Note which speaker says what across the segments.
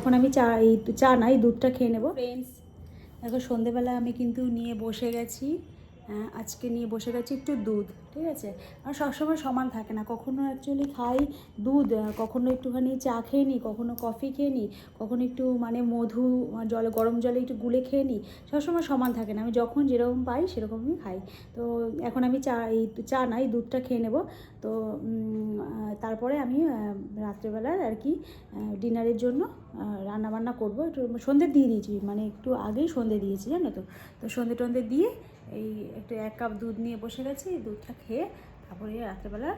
Speaker 1: এখন আমি চা নাই দুধটা খেয়ে নেবো। ফ্রেন্ডস দেখো সন্ধেবেলা আমি কিন্তু নিয়ে বসে গেছি, আজকে নিয়ে বসে গেছি একটু দুধ, ঠিক আছে। আর সবসময় সমান থাকে না, কখনো অ্যাকচুয়ালি খাই দুধ, কখনো একটুখানি চা খেয়ে নিই, কখনো কফি খেয়ে নিই, কখনো একটু মানে মধু জলে গরম জলে একটু গুলে খেয়ে নিই। সবসময় সমান থাকে না, আমি যখন যেরকম পাই সেরকমই খাই। তো এখন আমি চা নাই দুধটা খেয়ে নেব। তো তারপরে আমি রাত্রেবেলার আর কি ডিনারের জন্য রান্নাবান্না করবো। একটু সন্ধে দিয়ে দিয়েছি, মানে একটু আগেই সন্ধে দিয়েছি জানো তো। তো সন্ধে টন্ধে দিয়ে এই একটু 1 কাপ দুধ নিয়ে বসে গেছি, দুধটা খেয়ে তারপরে রাত্রেবেলা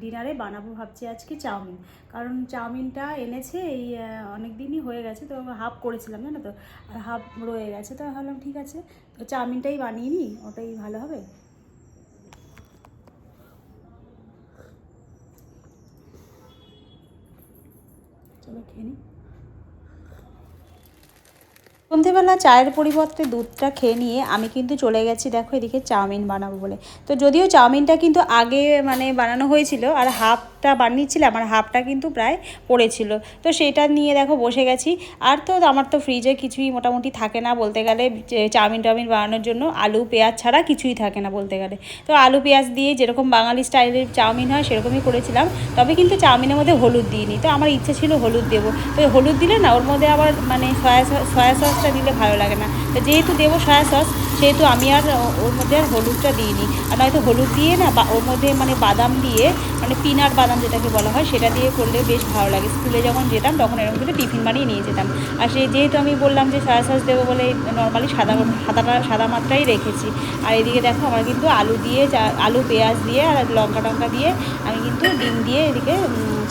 Speaker 1: ডিনারে বানাবো ভাবছি আজকে চাউমিন। কারণ চাউমিনটা এনেছে এই অনেক দিনই হয়ে গেছে, তো হাফ করেছিলাম জানো তো, আর হাফ রয়ে গেছে। তো ভাবলাম ঠিক আছে, তো চাউমিনটাই বানিয়ে নিই, ওটাই ভালো হবে। চলো খেয়ে নিই। সন্ধেবেলা চায়ের পরিবর্তে দুধটা খেয়ে নিয়ে আমি কিন্তু চলে গেছি দেখো এদিকে চাউমিন বানাবো বলে। তো যদিও চাউমিনটা কিন্তু আগে মানে বানানো হয়েছিল, আর হাফটা বানিয়েছিলাম আর হাফটা কিন্তু প্রায় পড়েছিল। তো সেটা নিয়ে দেখো বসে গেছি। আর তো আমার তো ফ্রিজে কিছুই মোটামুটি থাকে না বলতে গেলে, চাউমিন টাউমিন বানানোর জন্য আলু পেঁয়াজ ছাড়া কিছুই থাকে না বলতে গেলে। তো আলু পেঁয়াজ দিয়ে যেরকম বাঙালি স্টাইলের চাউমিন হয় সেরকমই করেছিলাম, তবে কিন্তু চাউমিনের মধ্যে হলুদ দিইনি। তো আমার ইচ্ছে ছিল হলুদ দেবো, তো হলুদ দিলে না ওর মধ্যে আবার মানে সয়া সসটা দিলে ভালো লাগে না। তো যেহেতু দেবো সয়া সস, সেহেতু আমি আর ওর মধ্যে আর হলুদটা দিইনি। আর নয়তো হলুদ দিয়ে না ওর মধ্যে মানে বাদাম দিয়ে, মানে পিনাট বাদাম যেটাকে বলা হয়, সেটা দিয়ে করলে বেশ ভালো লাগে। স্কুলে যখন যেতাম তখন এরকম কিন্তু টিফিন বানিয়ে নিয়ে যেতাম। আর যেহেতু আমি বললাম যে সয়া সস দেবো বলে নর্মালি সাদা মাত্রাই রেখেছি। আর এদিকে দেখো আমার কিন্তু আলু দিয়ে আলু পেঁয়াজ দিয়ে আর লঙ্কা টঙ্কা দিয়ে আমি কিন্তু ডিম দিয়ে এদিকে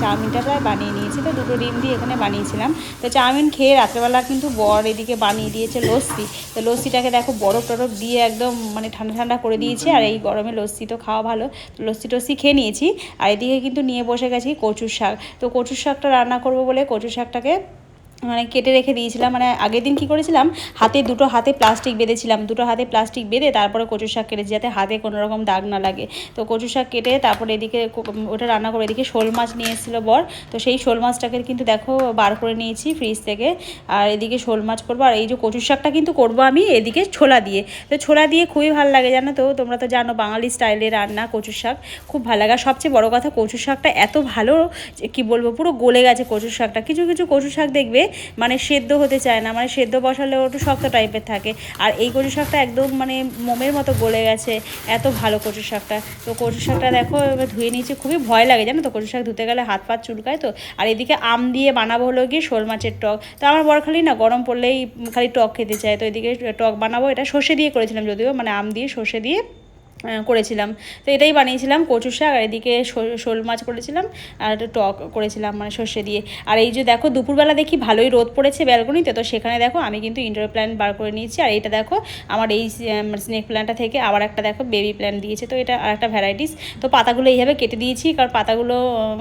Speaker 1: চাউমিনটা প্রায় বানিয়ে নিয়েছি। তো 2টো ডিম দিয়ে এখানে বানিয়েছিলাম। তো চাউমিন খেয়ে রাত্রেবেলা কিন্তু বর এদিকে বানিয়ে দিয়েছে লস্যি। তো লস্যিটাকে দেখো বরফ টরফ দিয়ে একদম মানে ঠান্ডা ঠান্ডা করে দিয়েছে। আর এই গরমে লস্যি তো খাওয়া ভালো, তো লস্যি টস্যি খেয়ে নিয়েছি। আর এদিকে কিন্তু নিয়ে বসে গেছি কচুর শাক। তো কচুর শাকটা রান্না করবো বলে কচুর শাকটাকে মানে কেটে রেখে দিয়েছিলাম। মানে আগের দিন কী করেছিলাম, দুটো হাতে প্লাস্টিক বেঁধেছিলাম, দুটো হাতে প্লাস্টিক বেঁধে তারপরে কচু শাক কেটেছি যাতে হাতে কোনো রকম দাগ না লাগে। তো কচু শাক কেটে তারপরে এদিকে ওটা রান্না করে, এদিকে শোল মাছ নিয়ে এসেছিলো বর। তো সেই শোল মাছটাকে কিন্তু দেখো বার করে নিয়েছি ফ্রিজ থেকে। আর এদিকে শোল মাছ করবো, আর এই যে কচু শাকটা কিন্তু করবো আমি এদিকে ছোলা দিয়ে। তো ছোলা দিয়ে খুবই ভালো লাগে জানো তো, তোমরা তো জানো বাঙালি স্টাইলে রান্না কচু শাক খুব ভালো লাগে। আর সবচেয়ে বড়ো কথা কচু শাকটা এত ভালো যে কী বলবো, পুরো গলে গেছে কচু শাকটা। কিছু কিছু কচু শাক দেখবে মানে সেদ্ধ হতে চায় না, মানে সেদ্ধ বসালেও একটু শক্ত টাইপের থাকে। আর এই কচু শাকটা একদম মানে মোমের মতো গলে গেছে, এত ভালো কচু শাকটা। তো কচু শাকটা দেখো এবার ধুয়ে নিয়েছি, খুবই ভয় লাগে জানো তো কচু শাক ধুতে গেলে, হাত পা চুলকায় তো। আর এদিকে আম দিয়ে বানাবো হলো গিয়ে শোল মাছের টক। তো আমার বর খালি না গরম পড়লেই খালি টক খেতে চায়। তো এদিকে টক বানাবো, এটা সর্ষে দিয়ে করেছিলাম যদিও, মানে আম দিয়ে সর্ষে দিয়ে করেছিলাম। তো এটাই বানিয়েছিলাম কচু শাক। আর এদিকে শোল মাছ করেছিলাম, আর টক করেছিলাম মানে সর্ষে দিয়ে। আর এই যে দেখো দুপুরবেলা দেখি ভালোই রোদ পড়েছে ব্যালকনিতে, তো সেখানে দেখো আমি কিন্তু ইনডোর প্ল্যান্ট বার করে নিয়েছি। আর এটা দেখো আমার এই স্নেক প্ল্যান্টটা থেকে আবার একটা দেখো বেবি প্ল্যান্ট দিয়েছে। তো এটা আর একটা ভ্যারাইটিস। তো পাতাগুলো এইভাবে কেটে দিয়েছি, কারণ পাতাগুলো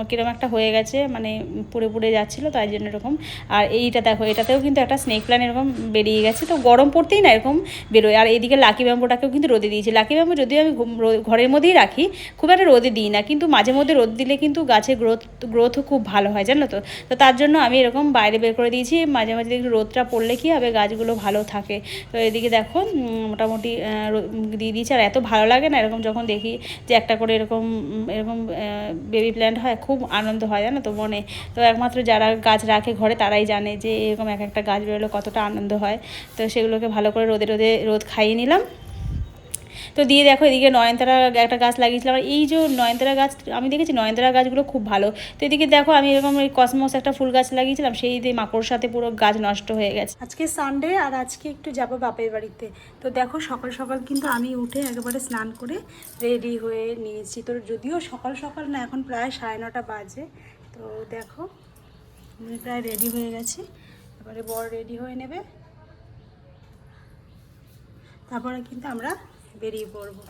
Speaker 1: কীরকম একটা হয়ে গেছে, মানে পুড়ে পুড়ে যাচ্ছিলো, তাই জন্য এরকম। আর এইটা দেখো এটাতেও কিন্তু একটা স্নেক প্ল্যান্ট এরকম বেরিয়ে গেছে। তো গরম পড়তেই না এরকম বেরোয়। আর এইদিকে লাকি ব্যাম্বোটাকেও কিন্তু রোদে দিয়েছি। লাকি ব্যাম্বো যদিও আমি ঘরের মধ্যেই রাখি, খুব একটা রোদে দিই না, কিন্তু মাঝে মধ্যে রোদ দিলে কিন্তু গাছের গ্রোথও খুব ভালো হয় জানো তো। তো তার জন্য আমি এরকম বাইরে বের করে দিয়েছি, মাঝে মাঝে একটু রোদটা পড়লে কী হবে গাছগুলো ভালো থাকে। তো এদিকে দেখো মোটামুটি দিয়ে দিয়েছি। আর এত ভালো লাগে না এরকম যখন দেখি যে একটা করে এরকম এরকম বেবি প্ল্যান্ট হয়, খুব আনন্দ হয় জানো তো মনে। তো একমাত্র যারা গাছ রাখে ঘরে তারাই জানে যে এরকম এক একটা গাছ বেরোলে কতটা আনন্দ হয়। তো সেগুলোকে ভালো করে রোদ খাইয়ে নিলাম। তো দিয়ে দেখো এদিকে নয়নতারা একটা গাছ লাগিয়েছিলাম। আর এই যে নয়নতারা গাছ আমি দেখেছি নয়নতারা গাছগুলো খুব ভালো। তো এদিকে দেখো আমি এরকম এই কসমস একটা ফুল গাছ লাগিয়েছিলাম, সেই দিয়ে মাকড় সাথে পুরো গাছ নষ্ট হয়ে গেছে। আজকে সানডে, আর আজকে একটু যাবো বাপের বাড়িতে। তো দেখো সকাল সকাল কিন্তু আমি উঠে একেবারে স্নান করে রেডি হয়ে নিয়েছি। তো যদিও সকাল সকাল না, এখন প্রায় 9:30 বাজে। তো দেখো আমি প্রায় রেডি হয়ে গেছি, এবারে বর রেডি হয়ে নেবে, তারপরে কিন্তু আমরা বেরিয়ে পড়বো।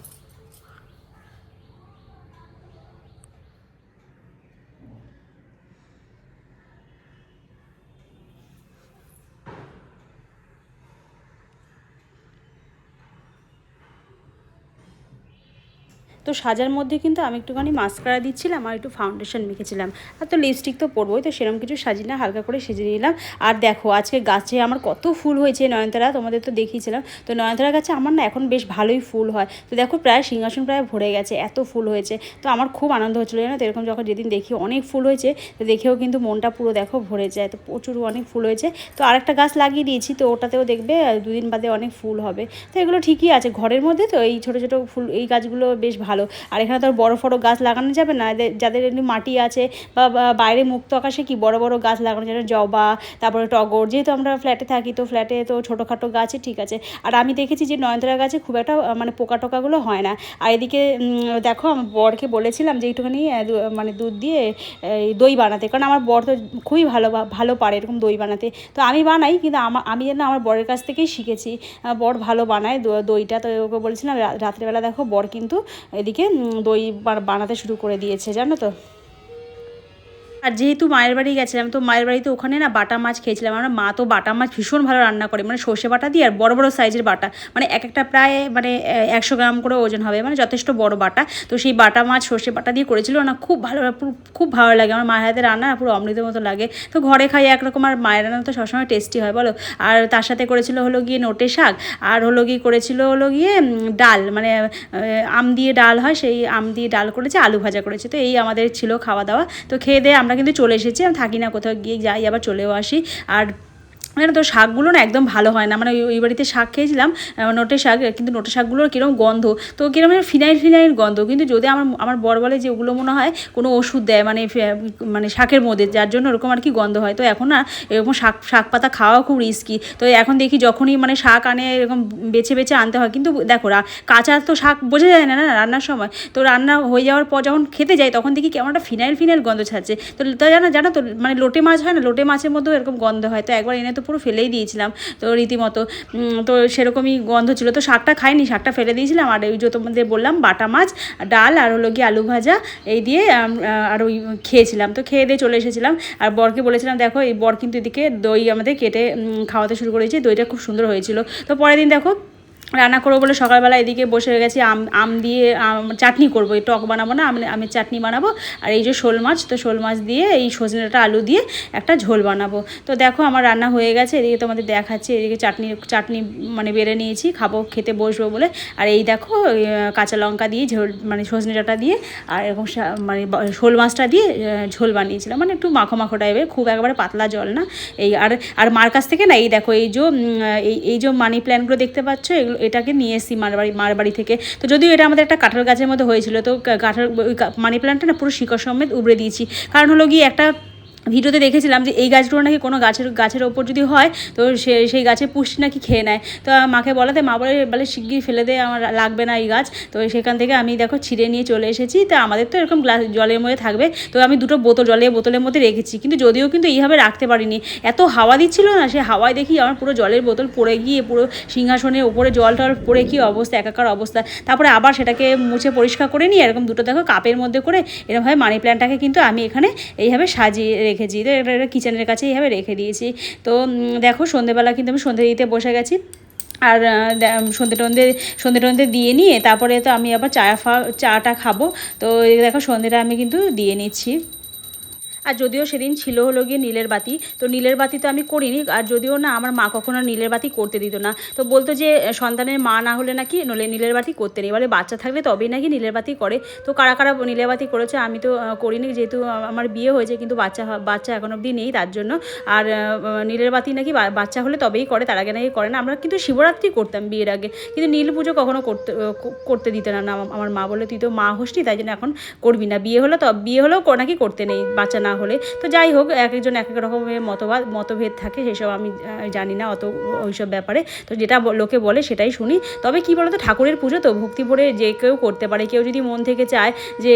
Speaker 1: তো সাজার মধ্যে কিন্তু আমি একটুখানি মাস্কারা দিচ্ছিলাম আর একটু ফাউন্ডেশন মেখেছিলাম, আর তো লিপস্টিক তো পরবোই, তো সেরকম কিছু সাজি না, হালকা করে সেজে নিলাম। আর দেখো আজকে গাছে আমার কত ফুল হয়েছে, নয়নতারা তোমাদের তো দেখিয়েছিলাম। তো নয়নতারা গাছে আমার না এখন বেশ ভালোই ফুল হয়। তো দেখো প্রায় সিংহাসন প্রায় ভরে গেছে, এত ফুল হয়েছে। তো আমার খুব আনন্দ হচ্ছিলো জানো তো, এরকম যখন যেদিন দেখি অনেক ফুল হয়েছে তো দেখেও কিন্তু মনটা পুরো দেখো ভরে যায়। তো প্রচুর অনেক ফুল হয়েছে। তো আরেকটা গাছ লাগিয়ে দিয়েছি, তো ওটাতেও দেখবে 2 দিন বাদে অনেক ফুল হবে। তো এগুলো ঠিকই আছে ঘরের মধ্যে, তো এই ছোটো ছোটো ফুল এই গাছগুলো বেশ ভালো। আর এখানে তো বড় বড় গাছ লাগানো যাবে না, যাদের এমনি মাটি আছে বা বাইরে মুক্ত আকাশে কি বড় বড় গাছ লাগানো যাবে, জবা, তারপরে টগর, যেহেতু আমরা ফ্ল্যাটে থাকি তো ফ্ল্যাটে তো ছোটোখাটো গাছে ঠিক আছে। আর আমি দেখেছি যে নয়নতারা গাছে খুব একটা মানে পোকা টোকাগুলো হয় না। আর এদিকে দেখো আমার বরকে বলেছিলাম যে একটুখানি মানে দুধ দিয়ে দই বানাতে, কারণ আমার বর তো খুবই ভালো পারে এরকম দই বানাতে। তো আমি বানাই, কিন্তু আমি যেন আমার বরের কাছ থেকেই শিখেছি। বর ভালো বানায় দইটা। তো ওকে বলেছিলাম রাত্রেবেলা দেখো বর কিন্তু এদিকে দই বানাতে শুরু করে দিয়েছে জানো তো। আর যেহেতু মায়ের বাড়ি গেছিলাম, তো মায়ের বাড়িতে ওখানে না বাটা মাছ খেয়েছিলাম। আমার মা তো বাটা মাছ ভীষণ ভালো রান্না করে, মানে সর্ষে বাটা দিয়ে আর বড় বড় সাইজের বাটা, মানে এক একটা প্রায় মানে 100 গ্রাম করে ওজন হবে, মানে যথেষ্ট বড় বাটা। তো সেই বাটা মাছ সর্ষে বাটা দিয়ে করেছিল না, খুব ভালো লাগে। আমার মায়ের হাতে রান্না পুরো অমৃতের মতো লাগে। তো ঘরে খাই একরকম, আর মায়ের রান্না তো সবসময় টেস্টি হয় বলো। আর তার সাথে করেছিল হলো গিয়ে নোটে শাক, আর হলো গিয়ে করেছিল হলো গিয়ে ডাল, মানে আম দিয়ে ডাল হয়, সেই আম দিয়ে ডাল করেছে, আলু ভাজা করেছে। তো এই আমাদের ছিল খাওয়া দাওয়া। তো খেয়ে দিয়ে আমরা কিন্তু চলে এসেছি, আমি থাকি না, কোথাও গিয়ে যাই আবার চলেও আসি। আর তো শাকগুলো না একদম ভালো হয় না, মানে ওই বাড়িতে শাক খেয়েছিলাম নোটে শাক, কিন্তু নোটে শাকগুলোর কীরকম গন্ধ, তো কীরকম ফিনাইল গন্ধ। কিন্তু যদি আমার বর বলে যে ওগুলো মনে হয় কোনো ওষুধ দেয় মানে শাকের মধ্যে, যার জন্য ওরকম আর কি গন্ধ হয়। তো এখন না এরকম শাক পাতা খাওয়া খুব রিস্কি। তো এখন দেখি যখনই মানে শাক আনে এরকম বেছে বেছে আনতে হয়। কিন্তু দেখো কাঁচা তো শাক বোঝা যায় না রান্নার সময়। তো রান্না হয়ে যাওয়ার পর যখন খেতে যাই তখন দেখি কেমন একটা ফিনাইল গন্ধ ছাড়ছে। তো জানো তো মানে লোটে মাছ হয় না, লোটে মাছের মধ্যেও এরকম গন্ধ হয়। তো একবার এনে তো পুরো ফেলেই দিয়েছিলাম, তো রীতিমতো। তো সেরকমই গন্ধ ছিল। তো শাকটা খাইনি, শাকটা ফেলে দিয়েছিলাম। আর ওই যে তোমাদের বললাম বাটা মাছ, ডাল আর হলো গিয়ে আলু ভাজা এই দিয়ে আর ওই খেয়েছিলাম। তো খেয়ে দিয়ে চলে এসেছিলাম। আর বরকে বলেছিলাম দেখো, এই বর কিন্তু এদিকে দই আমাদের কেটে খাওয়াতে শুরু করেছে, দইটা খুব সুন্দর হয়েছিল। তো পরের দিন দেখো রান্না করবো বলে সকালবেলা এদিকে বসে গেছি, আম দিয়ে চাটনি করবো, এই টক বানাবো না, আমি চাটনি বানাবো। আর এই যে শোল মাছ, তো শোল মাছ দিয়ে এই সজনেটা আলু দিয়ে একটা ঝোল বানাবো। তো দেখো আমার রান্না হয়ে গেছে, এদিকে তোমাদের দেখাচ্ছি। এদিকে চাটনি মানে বেড়ে নিয়েছি, খাবো, খেতে বসবো বলে। আর এই দেখো কাঁচা লঙ্কা দিয়ে ঝোল, মানে সজনে ডাঁটা দিয়ে আর এরকম মানে শোল মাছটা দিয়ে ঝোল বানিয়েছিলাম, মানে একটু মাখো মাখো টাইপের, খুব একেবারে পাতলা জল না। এই আর মার কাছ থেকে না এই দেখো এই যে মানি প্ল্যান্টগুলো দেখতে পাচ্ছ, এগুলো এটাকে নিয়ে এসেছি মার বাড়ি থেকে। তো যদিও এটা আমাদের একটা কাঁঠাল গাছের মধ্যে হয়েছিল, তো কাঁঠাল মানি প্ল্যান্টটা না পুরো শিকড় সমেত উবড়ে দিয়েছি। কারণ হলো গিয়ে একটা ভিডিওতে দেখেছিলাম যে এই গাছগুলো নাকি কোনো গাছের ওপর যদি হয় তো সেই গাছের পুষ্টি নাকি খেয়ে নেয়। তো মাকে বলাতে মা বলে শিগগির ফেলে দে, আমার লাগবে না এই গাছ। তো সেখান থেকে আমি দেখো ছিঁড়ে নিয়ে চলে এসেছি। তো আমাদের তো এরকম গ্লাস জলের মধ্যে থাকবে, তো আমি 2টো বোতলের মধ্যে রেখেছি। কিন্তু যদিও কিন্তু এইভাবে রাখতে পারিনি, এত হাওয়া দিচ্ছিল না, সে হাওয়ায় দেখি আমার পুরো জলের বোতল পড়ে গিয়ে পুরো সিংহাসনের ওপরে জল টল পড়ে কী অবস্থা, একাকার অবস্থা। তারপরে আবার সেটাকে মুছে পরিষ্কার করে নিয়ে এরকম 2টো দেখো কাপের মধ্যে করে এরকমভাবে মানি প্ল্যান্টটাকে কিন্তু আমি এখানে এইভাবে সাজিয়ে রেখেছি। তো এটা কিচেনের কাছে এইভাবে রেখে দিয়েছি। তো দেখো সন্ধেবেলা কিন্তু আমি সন্ধে দিতে বসে গেছি। আর সন্ধে টন্ধে দিয়ে নিয়ে তারপরে তো আমি আবার চাটা খাবো। তো দেখো সন্ধেটা আমি কিন্তু দিয়ে নিচ্ছি। আর যদিও সেদিন ছিল হলো গিয়ে নীলের বাতি, তো নীলের বাতি তো আমি করিনি। আর যদিও না আমার মা কখনো নীলের বাতি করতে দিত না, তো বলতো যে সন্তানের মা না হলে নাকি নীলের বাতি করতে নেই, বলে বাচ্চা থাকলে তবেই নাকি নীলের বাতি করে। তো কারা কারা নীলের বাতি করেছে, আমি তো করিনি, যেহেতু আমার বিয়ে হয়েছে, কিন্তু বাচ্চা এখন অবধি নেই তার জন্য। আর নীলের বাতি নাকি বাচ্চা হলে তবেই করে, তার আগে নাকি করে না। আমরা কিন্তু শিবরাত্রি করতাম বিয়ের আগে, কিন্তু নীল পুজো কখনো করতে দিত না আমার মা, বলে তুই তো মা হসনি, তাই জন্য এখন করবি না, বিয়ে হলেও নাকি করতে নেই বাচ্চা না হলে। তো যাই হোক, এক একজন এক এক রকমের মতভেদ থাকে, সেসব আমি জানি না অত ওইসব ব্যাপারে। তো যেটা লোকে বলে সেটাই শুনি। তবে কি বলতো, ঠাকুরের পুজো তো ভক্তি ভরে যে কেউ করতে পারে, কেউ যদি মন থেকে চায় যে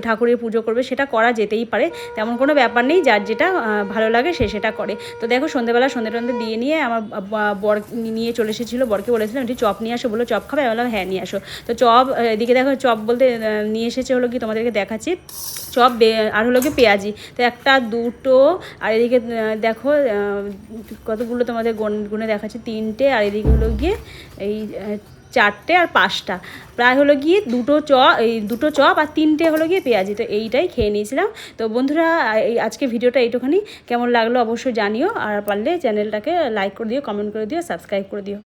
Speaker 1: ঠাকুরের পুজো করবে, সেটা করা যেতেই পারে, তেমন কোনো ব্যাপার নেই, যার যেটা ভালো লাগে সেটা করে। তো দেখো সন্ধেবেলা সন্ধে টন্ধে দিয়ে নিয়ে আমার বর নিয়ে চলে এসেছিলো, বরকে বলেছিলাম একটু চপ নিয়ে আসো, বলো চপ খাবে, আমি বললাম হ্যাঁ নিয়ে আসো। তো চপ এদিকে দেখো, চপ বলতে নিয়ে এসেছে হলো কি তোমাদেরকে দেখাচ্ছি, চপ আর হলো কি পেঁয়াজি। তো 1 2 আর এদিকে দেখো কতগুলো তোমাদের গুনে দেখাচ্ছি, 3টে, আর এদিকে হলো গিয়ে এই 4টে আর 5টা, প্রায় হলো গিয়ে 2টো চপ আর 3টে হলো গিয়ে পেঁয়াজি। তো এইটাই খেয়ে নিয়েছিলাম। তো বন্ধুরা আজকে ভিডিওটা এইটুখানি, কেমন লাগলো অবশ্যই জানিও, আর পারলে চ্যানেলটাকে লাইক করে দিও, কমেন্ট করে দিও, সাবস্ক্রাইব করে দিও।